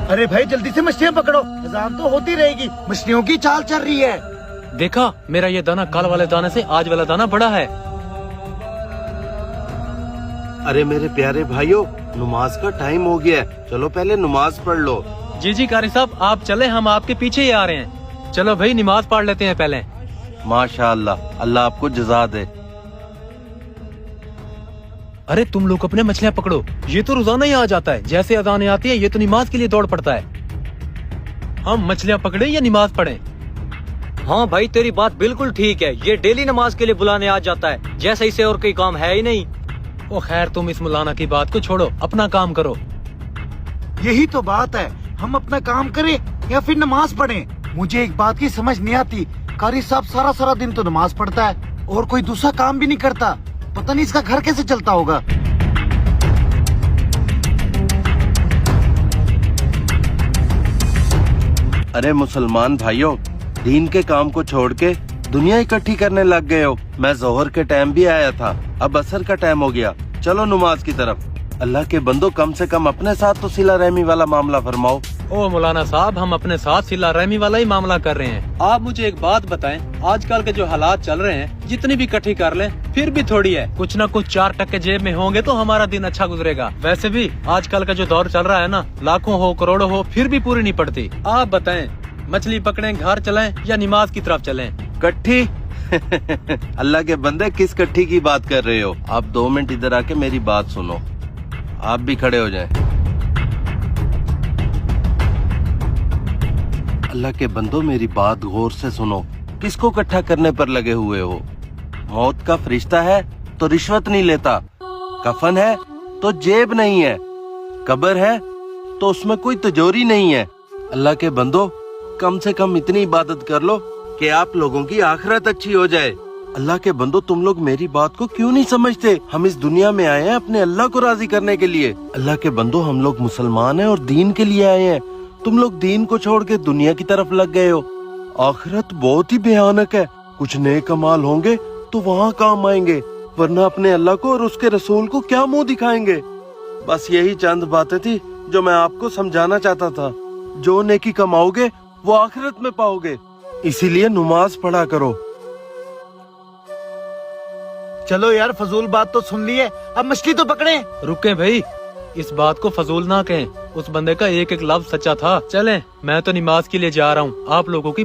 अरे भाई जल्दी से मछलियाँ पकड़ो, अजान तो होती रहेगी, मछलियों की चाल चल रही है। देखा, मेरा ये दाना कल वाले दाने से आज वाला दाना बड़ा है। अरे मेरे प्यारे भाइयों, नमाज का टाइम हो गया है, चलो पहले नमाज पढ़ लो। जी कारी साहब, आप चले, हम आपके पीछे ही आ रहे हैं। चलो भाई नमाज पढ़ लेते हैं पहले। माशाअल्लाह, अल्लाह आपको जज़ा दे। अरे तुम लोग अपने मछलियाँ पकड़ो, ये तो रोजाना ही आ जाता है, जैसे अजानें आती है ये तो नमाज के लिए दौड़ पड़ता है। हम मछलियाँ पकड़े या नमाज पढ़े? हाँ भाई तेरी बात बिल्कुल ठीक है, ये डेली नमाज के लिए बुलाने आ जाता है, जैसे इसे और कोई काम है ही नहीं। ओ खैर, तुम इस मौलाना की बात को छोड़ो, अपना काम करो। यही तो बात है, हम अपना काम करें या फिर नमाज पढ़ें। मुझे एक बात की समझ नहीं आती, कारी साहब सारा सारा दिन तो नमाज पढ़ता है और कोई दूसरा काम भी नहीं करता, पता नहीं इसका घर कैसे चलता होगा। अरे मुसलमान भाइयों, दीन के काम को छोड़ के दुनिया इकट्ठी करने लग गए हो। मैं जोहर के टाइम भी आया था, अब असर का टाइम हो गया, चलो नमाज की तरफ। अल्लाह के बंदो, कम से कम अपने साथ तो सिला रहमी वाला मामला फरमाओ। ओ मौलाना साहब, हम अपने साथ सिला रहमी वाला ही मामला कर रहे हैं। आप मुझे एक बात बताएं, आजकल के जो हालात चल रहे हैं, जितनी भी इकट्ठी कर लें फिर भी थोड़ी है, कुछ न कुछ 4% जेब में होंगे तो हमारा दिन अच्छा गुजरेगा। वैसे भी आजकल का जो दौर चल रहा है ना, लाखों हो करोड़ों हो फिर भी पूरी नहीं पड़ती। आप बताएं, मछली पकड़ें, घर चलें या नमाज की तरफ चलें? कट्ठी अल्लाह के बंदे, किस कट्ठी की बात कर रहे हो? आप 2 मिनट इधर आके मेरी बात सुनो, आप भी खड़े हो जाएं। अल्लाह के बंदो, मेरी बात गौर से सुनो, किसको इकट्ठा करने पर लगे हुए हो? मौत का फरिश्ता है तो रिश्वत नहीं लेता, कफन है तो जेब नहीं है, कब्र है तो उसमें कोई तिजोरी नहीं है। अल्लाह के बंदो, कम से कम इतनी इबादत कर लो कि आप लोगों की आखिरत अच्छी हो जाए। अल्लाह के बंदो, तुम लोग मेरी बात को क्यों नहीं समझते? हम इस दुनिया में आए हैं अपने अल्लाह को राजी करने के लिए। अल्लाह के बंदो, हम लोग मुसलमान हैं और दीन के लिए आए हैं। तुम लोग दीन को छोड़ के दुनिया की तरफ लग गए हो। आखिरत बहुत ही भयानक है, कुछ नेक अमाल होंगे तो वहाँ काम आएंगे, वरना अपने अल्लाह को और उसके रसूल को क्या मुंह दिखाएंगे। बस यही चंद बातें थी जो मैं आपको समझाना चाहता था। जो नेकी कमाओगे वो आखिरत में पाओगे, इसीलिए नमाज पढ़ा करो। चलो यार, फजूल बात तो सुन ली है, अब मछली तो पकड़े। रुके भाई, इस बात को फजूल ना कहें, उस बंदे का एक एक लफ्ज सच्चा था। चलें, मैं तो नमाज के लिए जा रहा हूँ, आप लोगों की